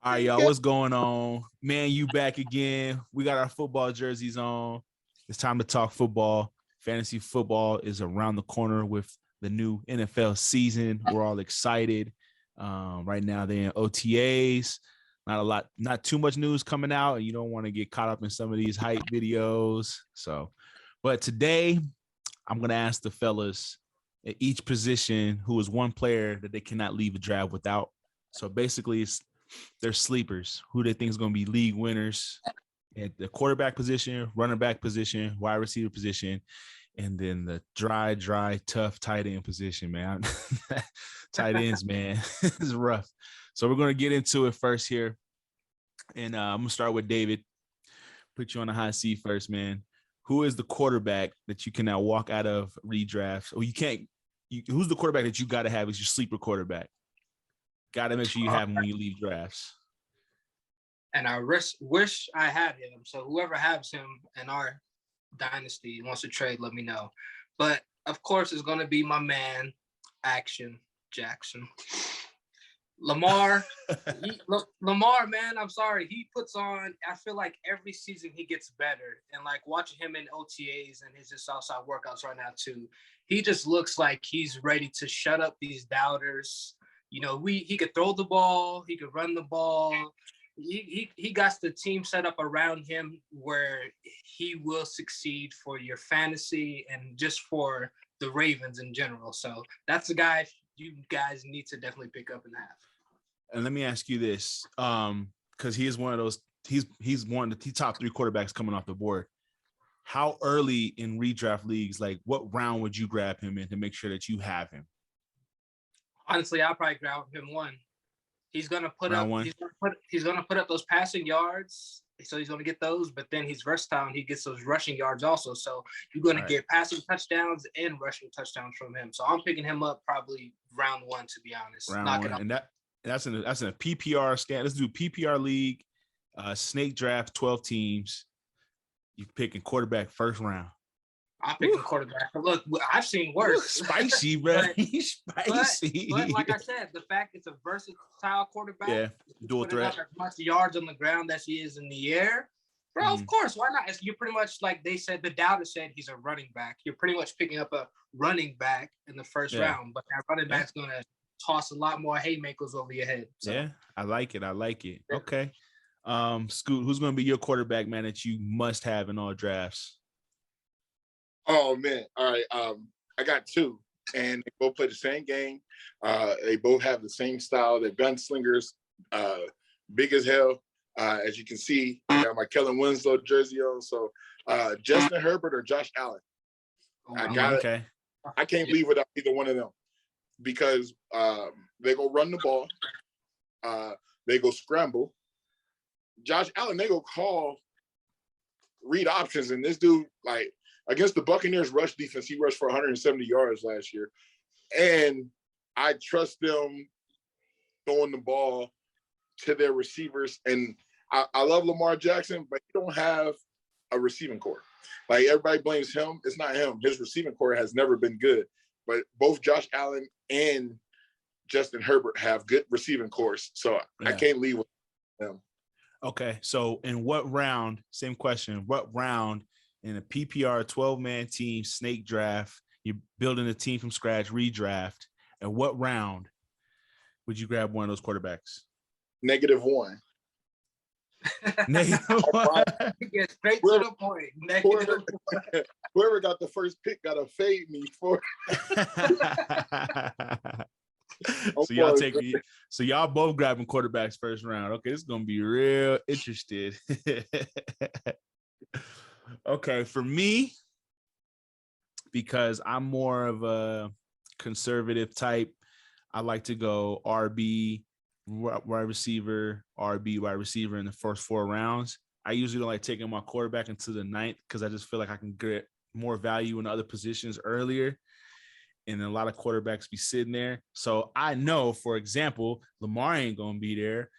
All right, y'all, what's going on? Man, you back again. We got our football jerseys on. It's time to talk football. Fantasy football is around the corner with the new NFL season. We're all excited. Right now, they're in OTAs. Not too much news coming out, and you don't want to get caught up in some of these hype videos. But today, I'm going to ask the fellas at each position who is one player that they cannot leave a draft without. So basically, they're sleepers, who they think is going to be league winners at the quarterback position, running back position, wide receiver position, and then the dry, tough tight end position, man. Tight ends, man, it's rough. So we're going to get into it first here. And I'm going to start with David. Put you on the hot seat first, man. Who is the quarterback that you can now walk out of redrafts? Or who's the quarterback that you got to have as your sleeper quarterback? Got to make sure you have him when you leave drafts. And I wish I had him. So whoever has him in our dynasty wants to trade, let me know. But of course, it's going to be my man, Action Jackson. Lamar, Lamar, man, I'm sorry. He puts on, I feel like every season he gets better. And like watching him in OTAs and his just outside workouts right now too, he just looks like he's ready to shut up these doubters. You know, he could throw the ball, he could run the ball. He got the team set up around him where he will succeed for your fantasy and just for the Ravens in general. So that's the guy you guys need to definitely pick up and have. And let me ask you this, because he is one of those. He's one of the top 3 quarterbacks coming off the board. How early in redraft leagues, like what round would you grab him in to make sure that you have him? Honestly, I'll probably grab him 1. He's gonna put up. He's gonna put up those passing yards, so he's gonna get those. But then he's versatile and he gets those rushing yards also. So you're gonna get passing touchdowns and rushing touchdowns from him. So I'm picking him up probably round 1, to be honest. Round 1, and that's in a PPR stand. Let's do PPR league, snake draft, 12 teams. You picking quarterback first round. I'm picking quarterback. Look, I've seen worse. Spicy, bro. Spicy. But like I said, the fact it's a versatile quarterback. Yeah, dual threat. As much yards on the ground as he is in the air. Bro, of course. Why not? You're pretty much like they said, the doubter said he's a running back. You're pretty much picking up a running back in the first round. But that running back's going to toss a lot more haymakers over your head. So. Yeah, I like it. Yeah. Okay. Scoot, who's going to be your quarterback, man, that you must have in all drafts? Oh man! All right, I got 2, and they both play the same game. They both have the same style. They're gunslingers, big as hell. As you can see, I got my Kellen Winslow jersey on. So, Justin Herbert or Josh Allen. I got it. I can't leave without either one of them because they go run the ball, they go scramble. Josh Allen, they go call read options, and this dude like. Against the Buccaneers rush defense, he rushed for 170 yards last year. And I trust them throwing the ball to their receivers. And I love Lamar Jackson, but he don't have a receiving core. Like, everybody blames him. It's not him. His receiving core has never been good. But both Josh Allen and Justin Herbert have good receiving cores. So I can't leave with them. Okay, so in what round, same question, what round in a PPR 12-man team snake draft, you're building a team from scratch, redraft, and what round would you grab one of those quarterbacks? -1. -1. Get straight to the point. Whoever got the first pick got to fade me for. So y'all both grabbing quarterbacks first round. Okay, this is gonna be real interesting. Okay, for me, because I'm more of a conservative type, I like to go RB, wide receiver, RB, wide receiver in the first 4 rounds. I usually don't like taking my quarterback into the 9th because I just feel like I can get more value in other positions earlier. And a lot of quarterbacks be sitting there. So I know, for example, Lamar ain't going to be there.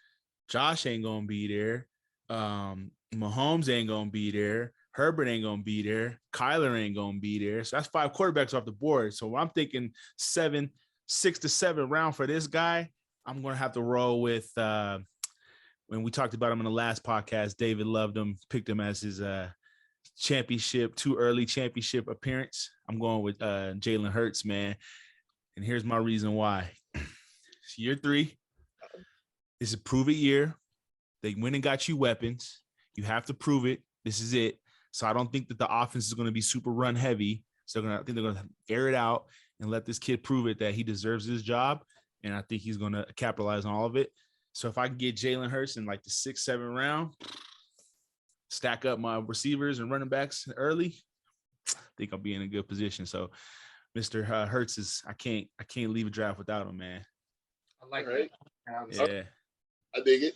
Josh ain't going to be there. Mahomes ain't going to be there. Herbert ain't going to be there. Kyler ain't going to be there. So that's 5 quarterbacks off the board. So I'm thinking 6 to 7 round for this guy, I'm going to have to roll with when we talked about him in the last podcast, David loved him, picked him as his too early championship appearance. I'm going with Jalen Hurts, man. And here's my reason why. It's year 3. It's a prove it year. They went and got you weapons. You have to prove it. This is it. So I don't think that the offense is going to be super run heavy. So I think they're going to air it out and let this kid prove it that he deserves his job. And I think he's going to capitalize on all of it. So if I can get Jalen Hurts in like the 6th, 7th round, stack up my receivers and running backs early, I think I'll be in a good position. So Mr. Hurts is I can't leave a draft without him, man. I like it. Yeah. I dig it.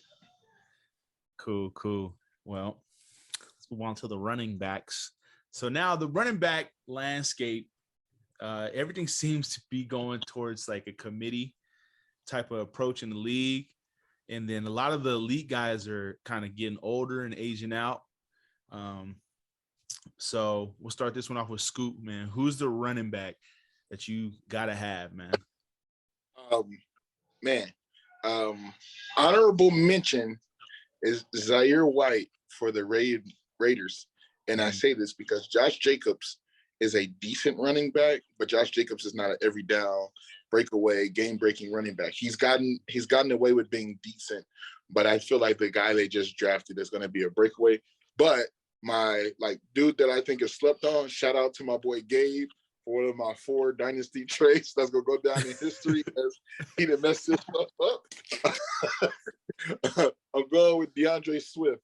Cool. Well, let's move on to the running backs. So now the running back landscape, everything seems to be going towards like a committee type of approach in the league. And then a lot of the elite guys are kind of getting older and aging out. So we'll start this one off with Scoop, man. Who's the running back that you got to have, man? Honorable mention is Zaire White for the Raiders. And I say this because Josh Jacobs is a decent running back, but Josh Jacobs is not an every down, breakaway, game-breaking running back. He's gotten away with being decent, but I feel like the guy they just drafted is going to be a breakaway. But my dude that I think is slept on, shout out to my boy Gabe for one of my 4 dynasty trades that's going to go down in history as he done messed this stuff up. I'm going with DeAndre Swift.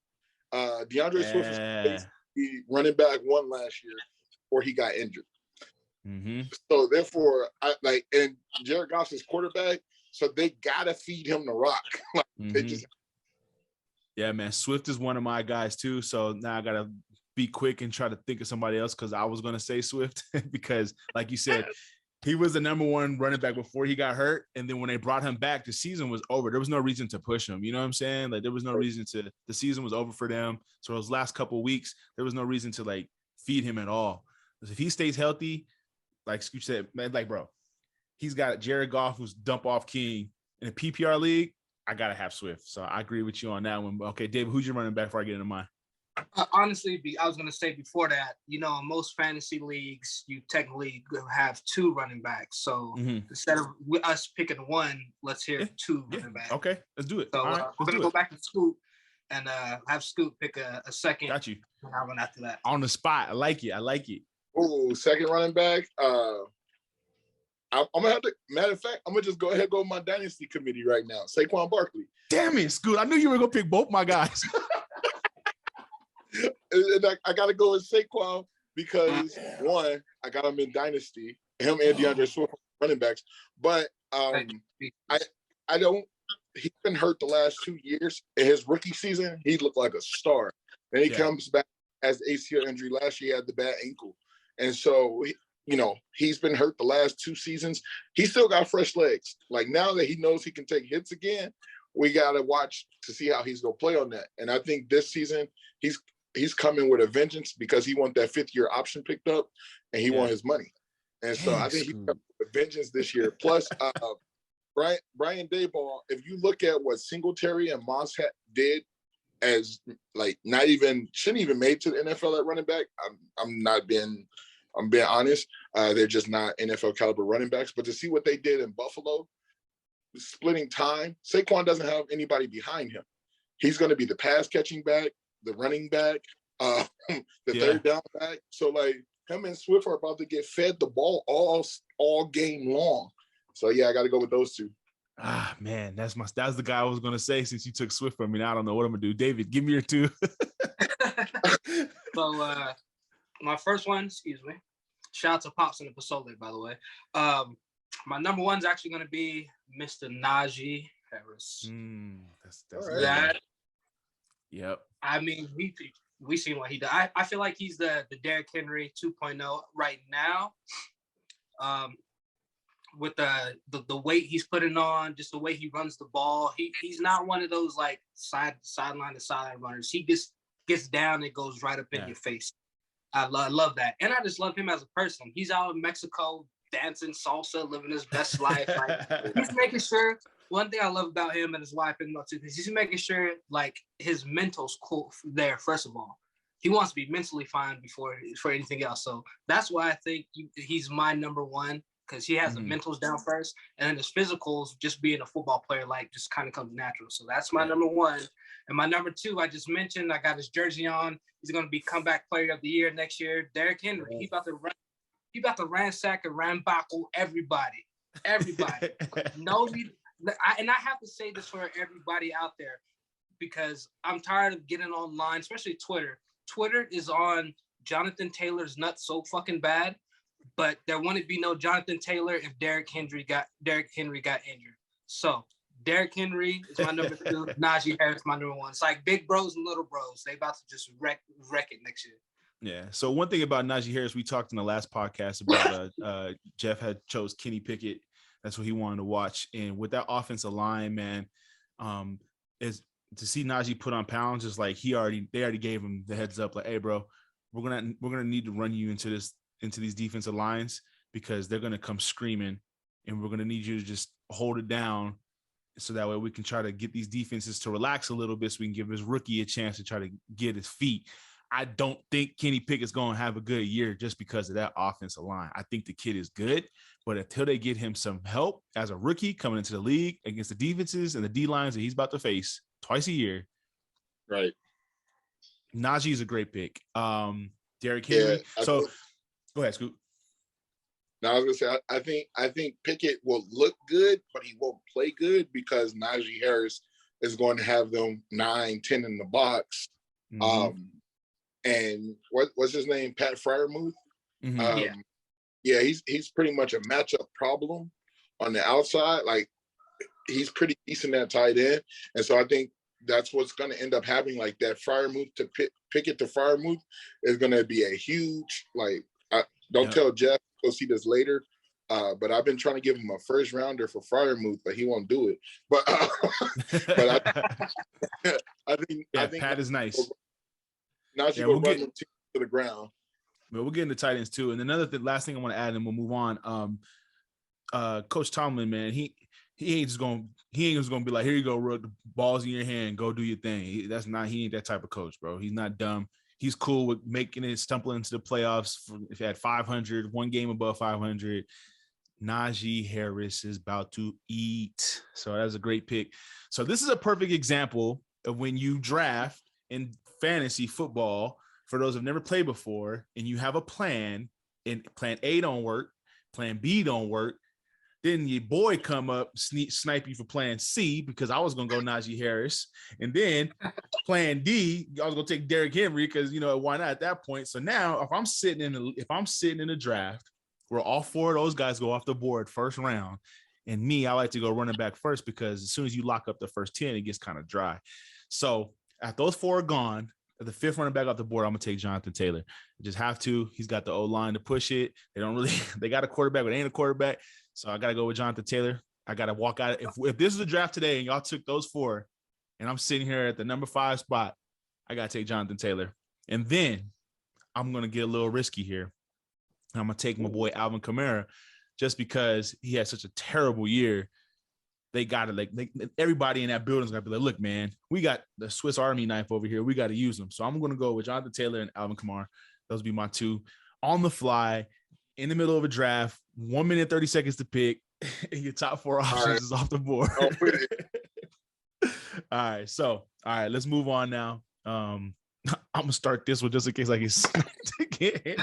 DeAndre Swift is the running back 1 last year before he got injured. Mm-hmm. So therefore, and Jared Goff's his quarterback, so they gotta feed him the rock. Yeah, man. Swift is one of my guys too. So now I gotta be quick and try to think of somebody else because I was gonna say Swift because, like you said, he was the number 1 running back before he got hurt, and then when they brought him back, the season was over. There was no reason to push him. You know what I'm saying? Like there was no reason to. The season was over for them. So those last couple of weeks, there was no reason to feed him at all. Because if he stays healthy, like Scoot said, man, bro, he's got Jared Goff, who's dump off king in a PPR league. I gotta have Swift, so I agree with you on that one. Okay, David, who's your running back before I get into mine? Honestly, I was gonna say before that, in most fantasy leagues, you technically have 2 running backs. So instead of us picking 1, let's hear 2 running backs. Okay, let's do it. So we're gonna go back to Scoop and have Scoop pick a second. Got you. And I run after that. On the spot, I like it. Oh, second running back. I'm gonna have to. Matter of fact, I'm gonna just go ahead and go with my dynasty committee right now. Saquon Barkley. Damn it, Scoot! I knew you were gonna pick both my guys. And I gotta go with Saquon because 1, I got him in dynasty. Him and DeAndre Swift running backs, but I don't. He's been hurt the last 2 years. In his rookie season, he looked like a star. Then he comes back as ACL injury. Last year, he had the bad ankle, and so. He's been hurt the last 2 seasons. He still got fresh legs. Now that he knows he can take hits again, we got to watch to see how he's going to play on that. And I think this season he's coming with a vengeance because he want that 5th-year option picked up and he want his money. And so I think he's coming with a vengeance this year. Plus, Brian Daboll, if you look at what Singletary and Moss did as shouldn't even made to the NFL at running back, I'm being honest. They're just not NFL caliber running backs. But to see what they did in Buffalo, splitting time, Saquon doesn't have anybody behind him. He's going to be the pass catching back, the running back, the third down back. So him and Swift are about to get fed the ball all game long. So I got to go with those 2. Ah, man, that's the guy I was going to say since you took Swift from me. Now I don't know what I'm going to do. David, give me your 2. So, my first one, shout out to Pops and the Pasole, by the way. My number 1 is actually going to be Mr. Najee Harris. That's that. Yep. I mean, we seen what he did. I feel like he's the Derrick Henry 2.0 right now. With the weight he's putting on, just the way he runs the ball. He's not one of those sideline to sideline runners. He just gets down and goes right up in your face. I love that. And I just love him as a person. He's out in Mexico dancing salsa, living his best life. He's making sure one thing I love about him and his wife and too, is he's making sure like his mental's cool there. First of all, he wants to be mentally fine before for anything else. So that's why I think he's my number one, because he has the mentals down first, and then his physicals, just being a football player, like just kind of comes natural. So that's my number one. And my number two, I just mentioned, I got his jersey on. He's going to be comeback player of the year next year. Derrick Henry. He about to ransack and rambuckle everybody. No need. And I have to say this for everybody out there, because I'm tired of getting online, especially Twitter. Twitter is on Jonathan Taylor's nuts so fucking bad, but there wouldn't be no Jonathan Taylor if Derrick Henry got injured. So Derrick Henry is my number two. Najee Harris my number one. It's like big bros and little bros. They about to just wreck it next year. Yeah. So one thing about Najee Harris, we talked in the last podcast about Jeff had chose Kenny Pickett. That's what he wanted to watch. And with that offensive line, man, is to see Najee put on pounds, is like they already gave him the heads up, like, hey, bro, we're gonna need to run you into these defensive lines, because they're gonna come screaming, and we're gonna need you to just hold it down, so that way we can try to get these defenses to relax a little bit, so we can give this rookie a chance to try to get his feet. I don't think Kenny Pickett's going to have a good year just because of that offensive line. I think the kid is good, but until they get him some help as a rookie coming into the league against the defenses and the D-lines that he's about to face twice a year. Right. Najee is a great pick. Derrick Henry. Yeah, go ahead, Scoop. Now I was gonna say, I think Pickett will look good, but he won't play good, because Najee Harris is going to have them 9-10 in the box. And what's his name? Pat Fryermuth. Yeah, he's pretty much a matchup problem on the outside. Like, he's pretty decent at tight end, and so I think that's what's going to end up happening. Like, that Fryermuth to Pickett to Fryermuth is going to be a huge, like, don't tell Jeff, go see this later. But I've been trying to give him a first rounder for Fryermuth, but he won't do it. But I think Pat is nice. Now she's going to run them to the ground. But we'll get into tight ends too. And another last thing I want to add, and we'll move on. Coach Tomlin, man, he ain't just gonna be like, here you go, Rook, the ball's in your hand, go do your thing. He ain't that type of coach, bro. He's not dumb. He's cool with making it, stumbling into the playoffs. If he had 500, one game above 500, Najee Harris is about to eat. So that's a great pick. So this is a perfect example of when you draft in fantasy football, for those who've never played before, and you have a plan, and plan A don't work, plan B don't work, then your boy come up, snipe you for plan C, because I was going to go Najee Harris. And then plan D, I was going to take Derrick Henry, because, why not at that point? So now if I'm sitting in a draft where all four of those guys go off the board first round, and me, I like to go running back first, because as soon as you lock up the first 10, it gets kind of dry. So after those four are gone, the fifth running back off the board, I'm going to take Jonathan Taylor. You just have to. He's got the O-line to push it. They got a quarterback, but they ain't a quarterback. So I got to go with Jonathan Taylor. I got to walk out. If this is a draft today and y'all took those four, and I'm sitting here at the number 5 spot, I got to take Jonathan Taylor. And then I'm going to get a little risky here. I'm going to take my boy Alvin Kamara, just because he had such a terrible year. They got to everybody in that building is going to be like, look, man, we got the Swiss Army knife over here. We got to use them. So I'm going to go with Jonathan Taylor and Alvin Kamara. Those would be my two on the fly in the middle of a draft, 1 minute, 30 seconds to pick. And your top 4 options is off the board. All right. Let's move on now. I'm going to start this one just in case I get sniped again.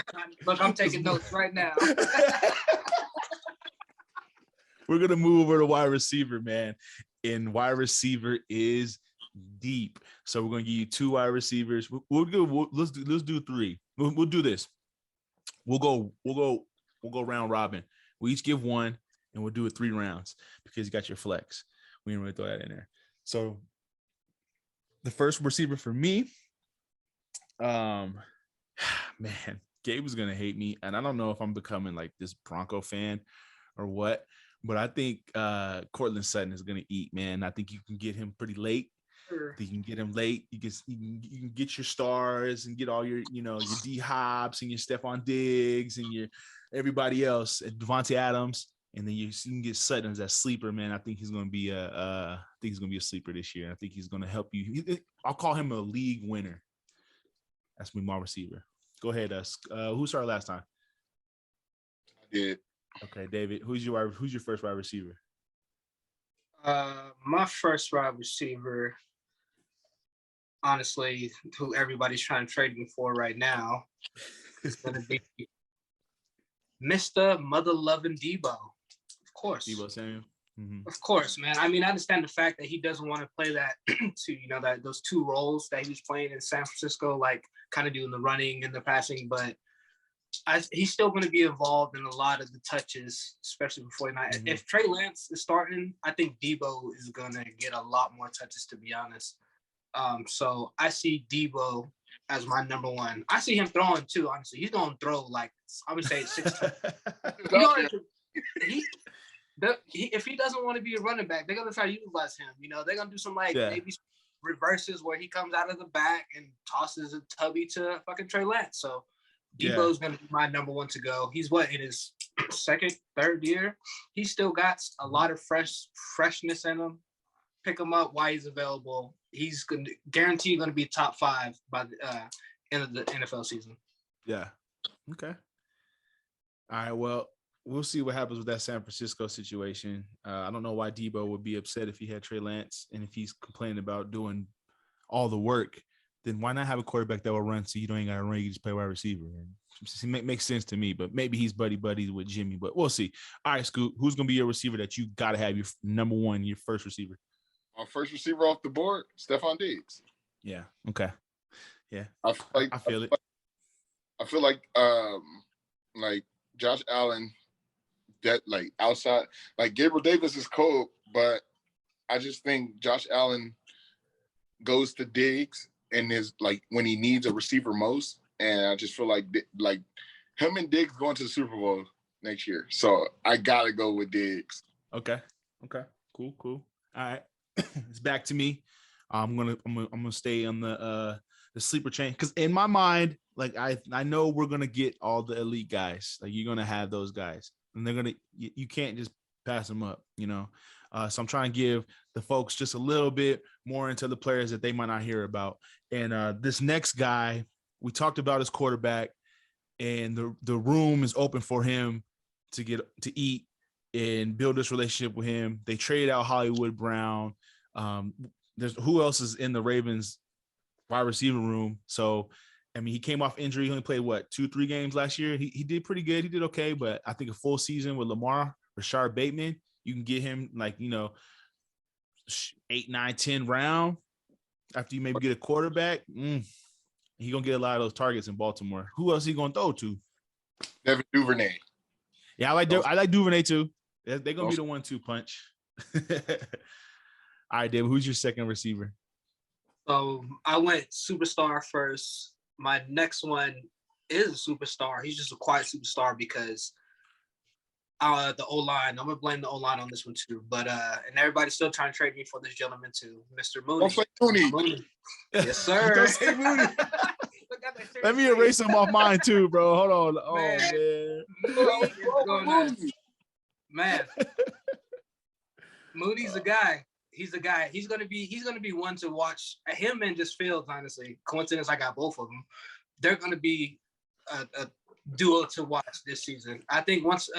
Look, I'm taking notes right now. We're going to move over to wide receiver, man. And wide receiver is deep. So we're going to give you 2 wide receivers. Let's do 3. We'll do this. We'll go round robin. We each give 1, and we'll do it 3 rounds, because you got your flex. We didn't really throw that in there. So the first receiver for me, man, Gabe was going to hate me. And I don't know if I'm becoming like this Bronco fan or what, but I think Cortland Sutton is going to eat, man. I think you can get him pretty late. Sure. You can get him late. You can get your stars and get all your, your D Hops and your Stephon Diggs and your everybody else, Devontae Adams, And then you can get Sutton as that sleeper, man. I think he's going to be a sleeper this year. I think he's going to help you. I'll call him a league winner. That's me, my receiver. Go ahead, who started last time? I did. Okay, David. Who's your first wide receiver? My first wide receiver, honestly, who everybody's trying to trade me for right now, is going to be Mr. Mother Loving Debo. Of course. Debo Samuel. Mm-hmm. Of course, man. I mean, I understand the fact that he doesn't want to play that that those two roles that he was playing in San Francisco, like kind of doing the running and the passing, but he's still going to be involved in a lot of the touches, especially before night. Mm-hmm. If Trey Lance is starting, I think Debo is going to get a lot more touches, to be honest. So I see Debo as my number one. I see him throwing too, honestly. He's going to throw like, I would say 6 touchdowns. If he doesn't want to be a running back, they're going to try to utilize him. They're going to do some maybe reverses where he comes out of the back and tosses a tubby to fucking Trey Lance. So Debo's going to be my number one to go. He's in his third year. He's still got a lot of freshness in him. Pick him up while he's available. He's guaranteed going to be top 5 by the end of the NFL season. Yeah. Okay. All right. Well, we'll see what happens with that San Francisco situation. I don't know why Debo would be upset if he had Trey Lance, and if he's complaining about doing all the work, then why not have a quarterback that will run so you don't even got to run, you just play wide receiver? It makes sense to me, but maybe he's buddies with Jimmy, but we'll see. All right, Scoot, who's going to be your receiver that you got to have your number one, your first receiver? Our first receiver off the board, Stephon Diggs. Yeah. Okay. Yeah. I feel it. I feel like Josh Allen, that like outside, like Gabriel Davis is cold, but I just think Josh Allen goes to Diggs and is like when he needs a receiver most, and I just feel like him and Diggs going to the Super Bowl next year, so I gotta go with Diggs. Okay. Cool. All right, it's back to me. I'm gonna stay on the sleeper chain because in my mind, like I know we're gonna get all the elite guys. Like you're gonna have those guys, and you can't just pass them up, So I'm trying to give the folks just a little bit more into the players that they might not hear about. And this next guy, we talked about his quarterback, and the room is open for him to get to eat and build this relationship with him. They traded out Hollywood Brown. Who else is in the Ravens wide receiver room? So, I mean, he came off injury. He only played 2-3 games last year. He did pretty good. He did okay, but I think a full season with Lamar, Rashard Bateman, you can get him 8, 9, 10 round after you maybe get a quarterback. He gonna get a lot of those targets in Baltimore. Who else he gonna throw to? Devin Duvernay. Yeah, I like Duvernay too. They're gonna be the 1-2 punch. All right, David, who's your second receiver? So I went superstar first. My next one is a superstar. He's just a quiet superstar because the O-line. I'm gonna blame the O-line on this one too. But and everybody's still trying to trade me for this gentleman too, Mr. Mooney. Don't say Mooney. Yes, sir. Don't say Mooney. Let me erase him off mine too, bro. Hold on. Oh man. Mooney's a guy. He's a guy. He's gonna be one to watch. Him and just Fields, honestly. Coincidence, I got both of them. They're gonna be a duo to watch this season. I think once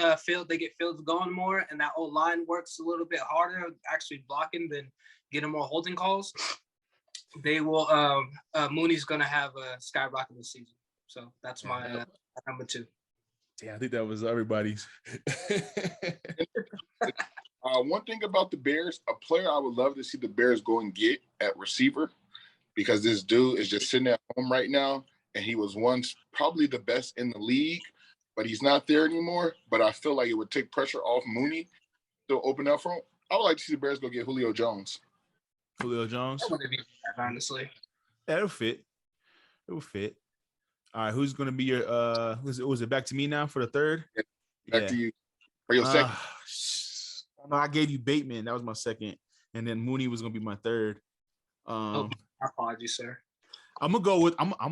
they get Fields going more, and that old line works a little bit harder, actually blocking than getting more holding calls, they will. Mooney's gonna have a skyrocket this season. So that's my number 2. Yeah, I think that was everybody's. One thing about the Bears, a player I would love to see the Bears go and get at receiver, because this dude is just sitting at home right now, and he was once probably the best in the league, but he's not there anymore. But I feel like it would take pressure off Mooney to open up for him. I would like to see the Bears go get Julio Jones. Julio Jones? That wouldn't be bad, honestly. That'll fit. It will fit. All right, who's going to be your was it back to me now for the third? Back to you. For your second. No, I gave you Bateman. That was my second. And then Mooney was going to be my third. My apologies, sir. I'm gonna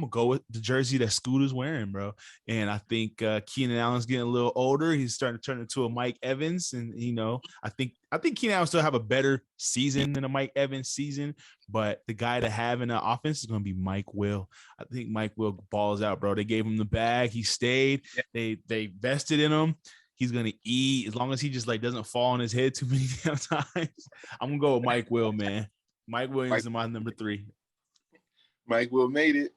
go with the jersey that Scooter's wearing, bro. And I think Keenan Allen's getting a little older. He's starting to turn into a Mike Evans, and I think Keenan Allen still have a better season than a Mike Evans season. But the guy to have in the offense is gonna be Mike Will. I think Mike Will balls out, bro. They gave him the bag. He stayed. Yeah. They vested in him. He's gonna eat as long as he just like doesn't fall on his head too many times. I'm gonna go with Mike Will, man. Mike Williams is my number 3. Mike Will made it.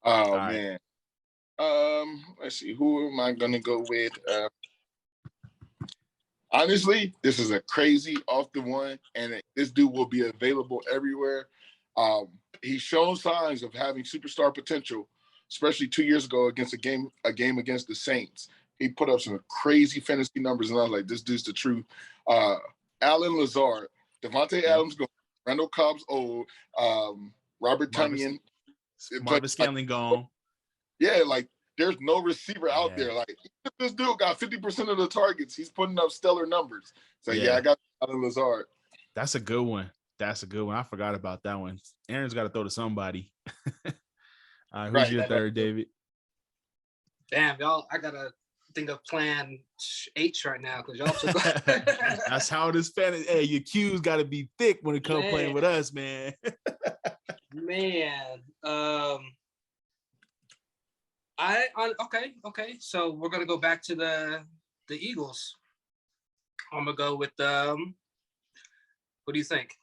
Oh right. Man. Let's see. Who am I gonna go with? Honestly, this is a crazy off the one, and this dude will be available everywhere. He's shown signs of having superstar potential, especially 2 years ago against a game against the Saints. He put up some crazy fantasy numbers, and I was like, this dude's the truth. Allen Lazard, Devontae Adams, Randall Cobb's old, Robert Tonyan. Marvin Scanlon gone. Yeah, like there's no receiver out there. Like this dude got 50% of the targets. He's putting up stellar numbers. So I got Allen Lazard. That's a good one. I forgot about that one. Aaron's got to throw to somebody. Who's your third, David? Damn, y'all, I gotta think of plan H right now because y'all took That's how it is. Hey, your Q's got to be thick when it comes playing with us, man. Man, okay. So we're gonna go back to the Eagles. I'm gonna go with what do you think?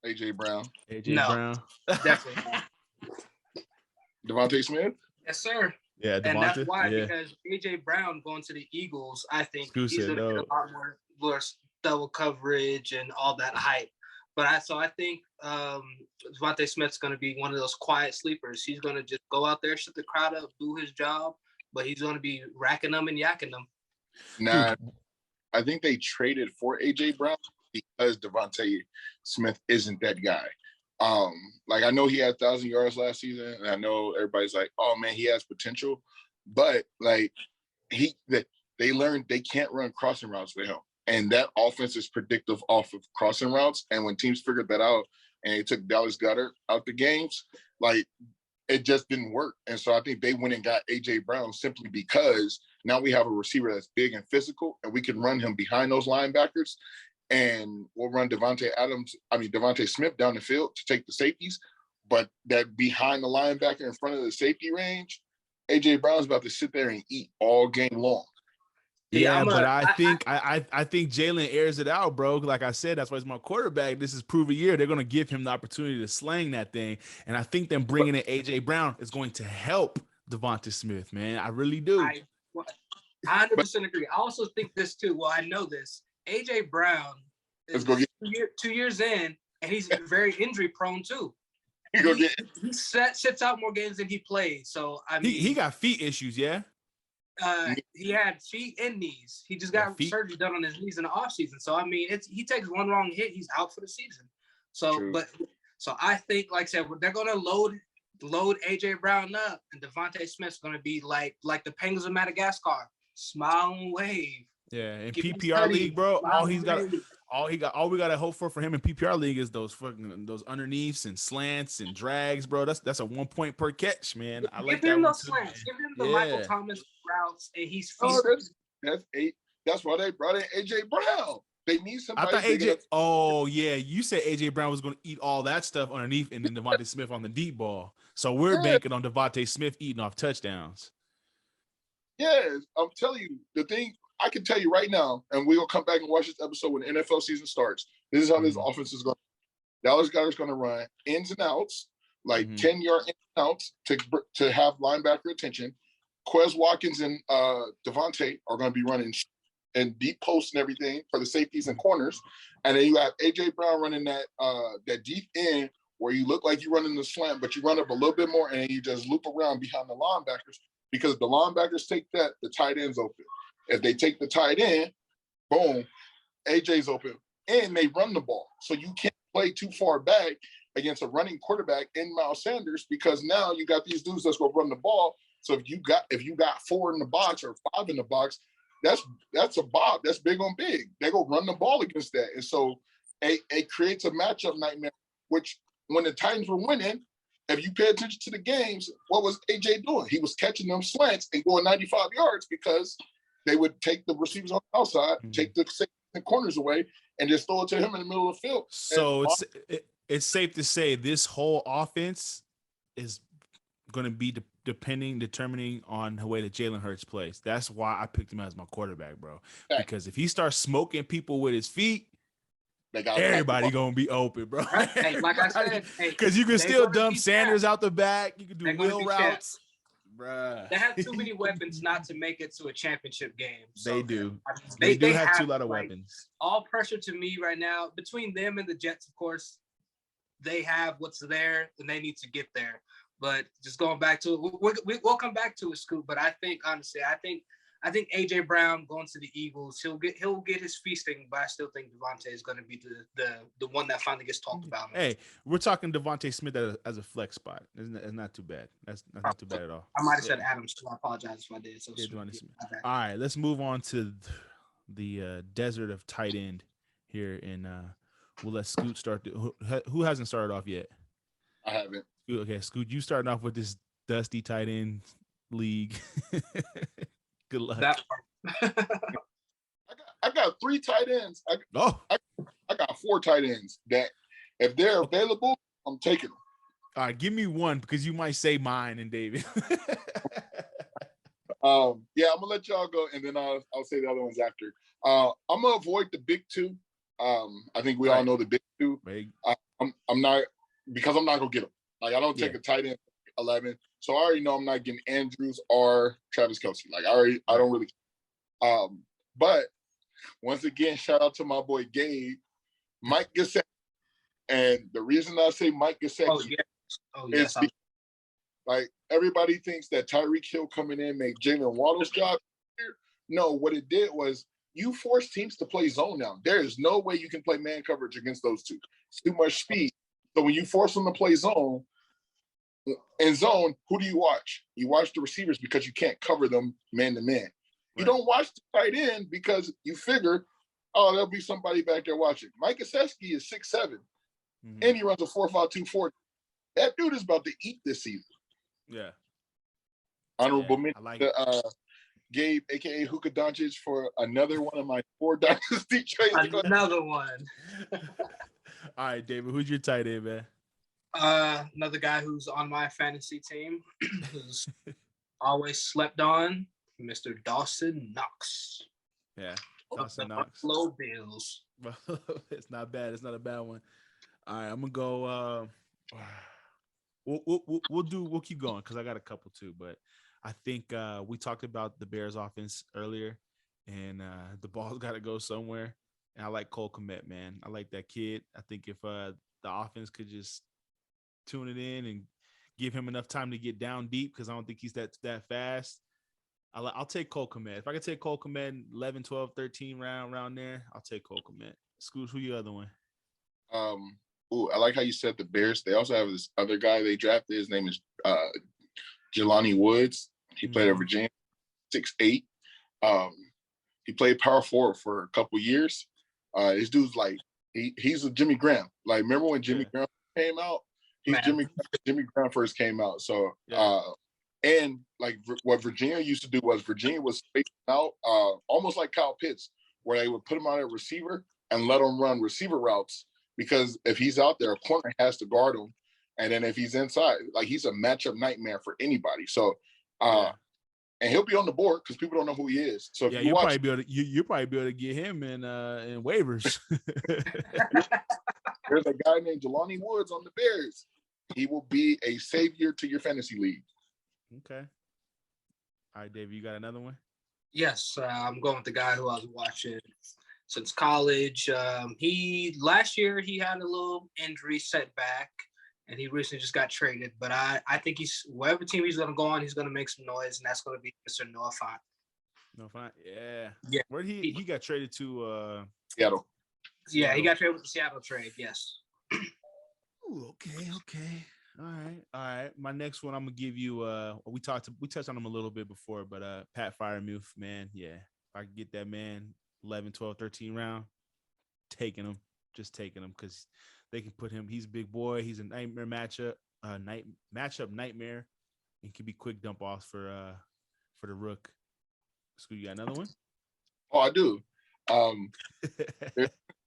AJ Brown. Brown. Definitely not. Devontae Smith. Yes, sir. Yeah, and that's why because AJ Brown going to the Eagles, I think he's gonna get a lot more double coverage and all that hype. But I think Devontae Smith's going to be one of those quiet sleepers. He's going to just go out there, shut the crowd up, do his job, but he's going to be racking them and yakking them. Nah, I think they traded for AJ Brown because Devontae Smith isn't that guy. Like I know he had 1,000 yards last season, and I know everybody's like, "Oh man, he has potential," but like they learned they can't run crossing routes with him. And that offense is predictive off of crossing routes. And when teams figured that out and they took Dallas Goedert out the games, like it just didn't work. And so I think they went and got AJ Brown simply because now we have a receiver that's big and physical and we can run him behind those linebackers. And we'll run Devontae Smith down the field to take the safeties. But that behind the linebacker in front of the safety range, AJ Brown's about to sit there and eat all game long. Yeah, but I think Jalen airs it out, bro. Like I said, that's why he's my quarterback. This is prove a year. They're going to give him the opportunity to slang that thing. And I think them bringing in A.J. Brown is going to help Devontae Smith, man. I really do. I 100% agree. I also think this too. Well, I know this. A.J. Brown is 2 years in, and he's very injury prone too. He sits out more games than he plays. So, I mean. He got feet issues, yeah? He had feet and knees. He just got surgery done on his knees in the offseason. So I mean, he takes one wrong hit, he's out for the season. So, so I think, like I said, they're gonna load AJ Brown up, and Devontae Smith's gonna be like the Penguins of Madagascar, smile and wave. Yeah, in PPR league, bro, all we gotta hope for him in PPR league is those underneaths and slants and drags, bro. That's a 1 point per catch, man. I like that. Give him those slants. Give him the Michael Thomas routes, and he's that's why they brought in AJ Brown. They need somebody. I thought AJ. Oh yeah, you said AJ Brown was going to eat all that stuff underneath, and then Devontae Smith on the deep ball. So we're banking on Devontae Smith eating off touchdowns. Yes, I'm telling you the thing. I can tell you right now, and we will come back and watch this episode when the NFL season starts. This is how this offense is going. Dallas Goedert's going to run ins and outs, like 10-yard ins and outs to have linebacker attention. Quez Watkins and Devontae are going to be running and deep posts and everything for the safeties and corners. And then you have A.J. Brown running that deep end where you look like you're running the slant, but you run up a little bit more and then you just loop around behind the linebackers because if the linebackers take that, the tight end's open. If they take the tight end, boom, AJ's open. And they run the ball. So you can't play too far back against a running quarterback in Miles Sanders because now you got these dudes that's going to run the ball. So if you got 4 in the box or 5 in the box, that's a bob. That's big on big. They go run the ball against that. And so it creates a matchup nightmare which when the Titans were winning, if you pay attention to the games, what was AJ doing? He was catching them slants and going 95 yards because they would take the receivers on the outside, take the corners away, and just throw it to him in the middle of the field. So it's safe to say this whole offense is going to be determining on the way that Jalen Hurts plays. That's why I picked him as my quarterback, bro. Because if he starts smoking people with his feet, everybody gonna be open, bro. Hey, like I said, because you can still dump Sanders out the back. You can do wheel routes, bruh. They have too many weapons not to make it to a championship game. So they do. I mean, they do have a lot of weapons. All pressure to me right now between them and the Jets, of course. They have what's there, and they need to get there. But just going back to it, we'll come back to it, Scoop. But I think honestly, I think AJ Brown going to the Eagles, he'll get his feasting. But I still think Devontae is going to be the one that finally gets talked about. Hey, we're talking Devontae Smith as a flex spot. It's not too bad. That's not too bad at all. I might have said Adams, so I apologize if I did. So all right, let's move on to the desert of tight end here, and we'll let Scoot start. Who hasn't started off yet? I haven't. Okay, Scoot, you starting off with this dusty tight end league. Good luck. I got 3 tight ends. I got 4 tight ends that if they're available, I'm taking them. All right, give me one because you might say mine and David. Yeah, I'm gonna let y'all go, and then I'll say the other ones after. I'm gonna avoid the big 2. I think we all know the big 2. I'm not gonna get them. Like I don't take a tight end 11, so I already know I'm not getting Andrews or Travis Kelce. Like I don't really. But once again, shout out to my boy Gabe, Mike Gesicki, and the reason I say Mike Gesicki is because, like everybody thinks that Tyreek Hill coming in made Jalen Waddle's job. No, what it did was you force teams to play zone now. There is no way you can play man coverage against those two. It's too much speed. So when you force them to play zone, in zone, who do you watch? You watch the receivers because you can't cover them man to man. You don't watch the tight end because you figure, oh, there'll be somebody back there watching. Mike Gesicki is 6'7", and he runs a 4.52 40. That dude is about to eat this season. Yeah. Honorable mention to Gabe, aka Hookah Doncic, for another one of my 4 dynasty trades. Another one. All right, David, who's your tight end, man? Another guy who's on my fantasy team, who's always slept on, Mr. Dawson Knox. Yeah, Dawson Knox. Buffalo Bills. It's not bad. It's not a bad one. All right, I'm gonna go. We'll keep going because I got a couple too. But I think we talked about the Bears offense earlier, and the ball's got to go somewhere. And I like Cole Kmet, man. I like that kid. I think if the offense could just tune it in and give him enough time to get down deep, because I don't think he's that fast. I'll take Cole Kmet. If I could take Cole Kmet 11, 12, 13 around there, I'll take Cole Kmet. Scoot, who your other one? I like how you said the Bears. They also have this other guy they drafted. His name is Jelani Woods. He played at Virginia, 6'8". He played power forward for a couple years. This dude's like he's a Jimmy Graham. Like remember when Jimmy Graham came out? Jimmy Graham first came out. So and like what Virginia used to do was Virginia was spacing out almost like Kyle Pitts, where they would put him on a receiver and let him run receiver routes, because if he's out there, a corner has to guard him. And then if he's inside, like he's a matchup nightmare for anybody. So and he'll be on the board because people don't know who he is. So you'll probably be able to get him in waivers. There's a guy named Jelani Woods on the Bears. He will be a savior to your fantasy league. Okay. All right, Dave, you got another one? Yes, I'm going with the guy who I was watching since college. Last year he had a little injury setback, and he recently just got traded. But I think whatever team he's going to go on, he's going to make some noise, and that's going to be Mr. Noah Fant. Noah Fant, yeah. Where he got traded to? Seattle. Yeah, he got traded with the Seattle trade. Yes. Ooh, okay. All right. My next one, I'm gonna give you. We touched on him a little bit before, but Pat Freiermuth, man, yeah. If I could get that man 11, 12, 13 round, taking him. just taking him because they can put him. He's a big boy. He's a nightmare nightmare, and can be quick dump offs for the rook. Scoot, you got another one? Oh, I do. I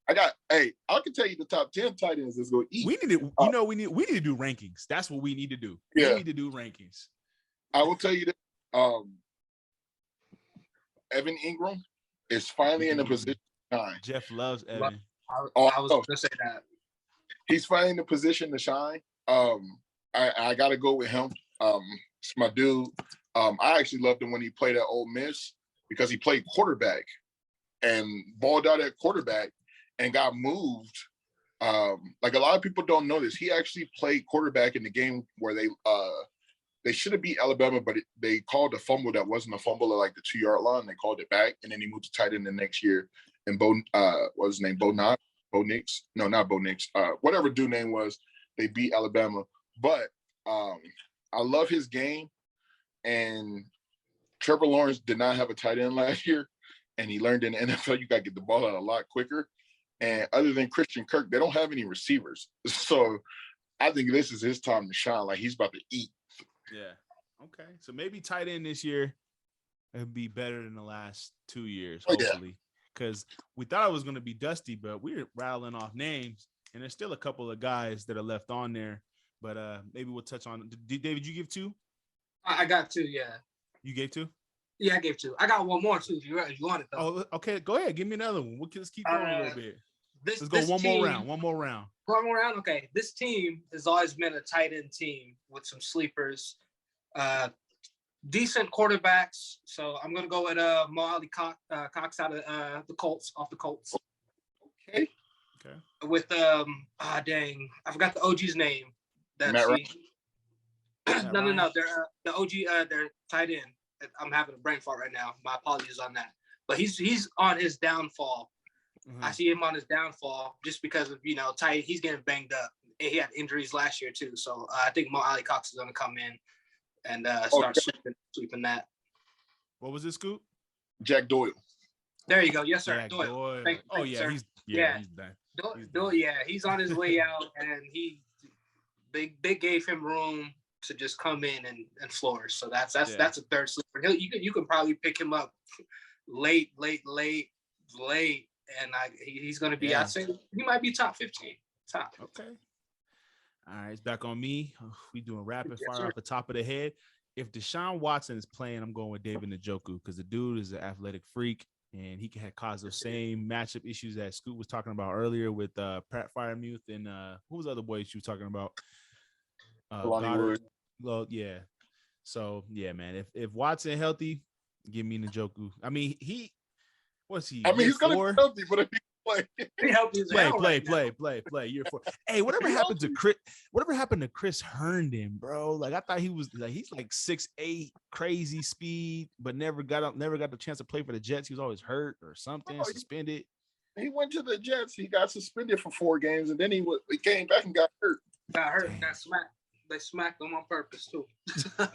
can tell you the top 10 tight ends that's going to eat. We need to, we need to do rankings. That's what we need to do. Yeah. We need to do rankings. I will tell you that Evan Ingram is finally in a position to shine. Jeff loves Evan. I was going to say that. He's finally in a position to shine. I got to go with him. It's my dude. I actually loved him when he played at Ole Miss because he played quarterback and balled out at quarterback and got moved. Like a lot of people don't know this. He actually played quarterback in the game where they should have beat Alabama, but they called a fumble that wasn't a fumble at like the 2-yard line. They called it back, and then he moved to tight end the next year. And what was his name? Bo Nix? No, not Bo Nix. Whatever dude name was, they beat Alabama. But I love his game. And Trevor Lawrence did not have a tight end last year, and he learned in the NFL you got to get the ball out a lot quicker. And other than Christian Kirk, they don't have any receivers. So I think this is his time to shine. Like he's about to eat. Yeah. Okay. So maybe tight end this year would be better than the last 2 years, hopefully. Because we thought it was going to be dusty, but we were rattling off names, and there's still a couple of guys that are left on there. But maybe we'll touch on. David, you give 2? I got 2, yeah. You gave 2? Yeah, I gave 2. I got one more too if you want it though. Oh, okay. Go ahead. Give me another one. Let's keep going a little bit. Let's go one more round. One more round. Okay. This team has always been a tight end team with some sleepers, decent quarterbacks. So I'm gonna go with Mo Ali Cox out of the Colts, off the Colts. Okay. With dang, I forgot the OG's name. No. They're the OG. They're tight end. I'm having a brain fart right now. My apologies on that. But he's on his downfall. Mm-hmm. I see him on his downfall just because of tight. He's getting banged up. He had injuries last year too. So I think Mo Ali Cox is going to come in and start sweeping that. What was this, Scoop? Jack Doyle. There you go. Yes, sir. Jack Doyle. Thank yeah, sir. he's done. Doyle, yeah, he's on his way out, and they gave him room to just come in and flourish. So that's a third sleeper. You can probably pick him up late, and he's going to be. I'd say he might be top 15. Top. Okay. All right, it's back on me. We doing rapid fire off the top of the head. If Deshaun Watson is playing, I'm going with David Njoku because the dude is an athletic freak and he can cause those same matchup issues that Scoot was talking about earlier with Pat Fryermuth and who was the other boy she was talking about? Goddard. Well, yeah. So yeah, man. If Watson healthy, give me Njoku. I mean, he's gonna be healthy, but if he play. Year 4. Hey, whatever happened to Chris Herndon, bro? Like I thought he was like he's like 6'8", crazy speed, but never got the chance to play for the Jets. He was always hurt or something, suspended. He went to the Jets. He got suspended for 4 games, and then he came back and got hurt. Got smacked. They smacked him on purpose too. All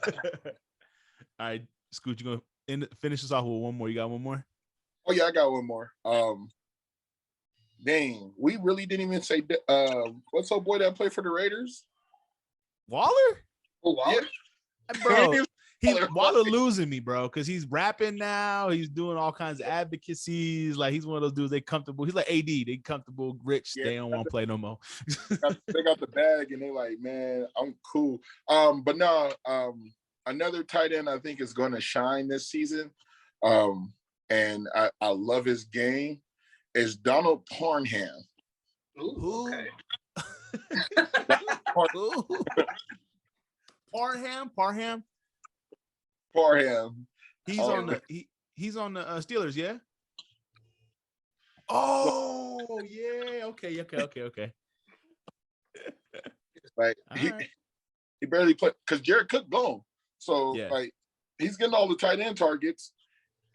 right, Scoot, you gonna finish us off with one more? You got one more? Oh yeah, I got one more. Dang, we really didn't even say what's up, boy that played for the Raiders? Waller? Oh, Waller, bro. Waller losing me, bro, because he's rapping now. He's doing all kinds of advocacies. Like he's one of those dudes. They comfortable. He's like AD. They comfortable, rich. Yeah, they don't want to play no more. They got the bag, and they like, man, I'm cool. But no, another tight end I think is going to shine this season. And I love his game. Is Donald Parham. Ooh, okay. Parham. He's on the Steelers, yeah. Oh yeah, okay. Like he barely played because Jared Cook blown. So like he's getting all the tight end targets,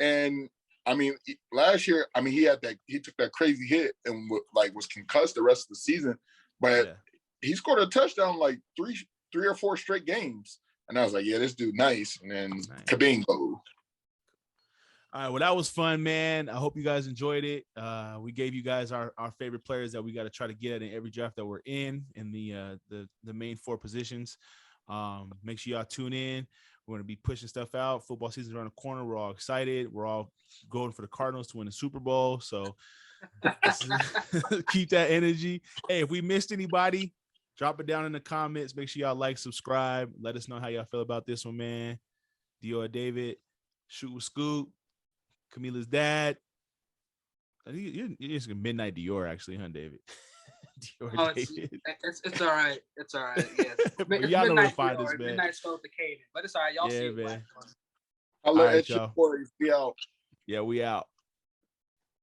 and I mean last year, he took that crazy hit and was concussed the rest of the season, but he scored a touchdown like three or 4 straight games. And I was like, yeah, this dude nice. And then kabingo. All right, well, that was fun, man. I hope you guys enjoyed it. We gave you guys our favorite players that we got to try to get at in every draft that we're in the main 4 positions. Make sure y'all tune in. We're going to be pushing stuff out. Football season's around the corner. We're all excited. We're all going for the Cardinals to win the Super Bowl. So keep that energy. Hey, if we missed anybody, drop it down in the comments. Make sure y'all like, subscribe. Let us know how y'all feel about this one, man. Dior David, Shoot with Scoop, Camila's dad. I think you're Midnight Dior, actually, huh, David? Dior David. It's all right. It's all right. Yeah. But y'all know where to find us, man. Midnight spelled the Caden, but it's all right. Y'all see it. I'll let you boys be out. Yeah, we out.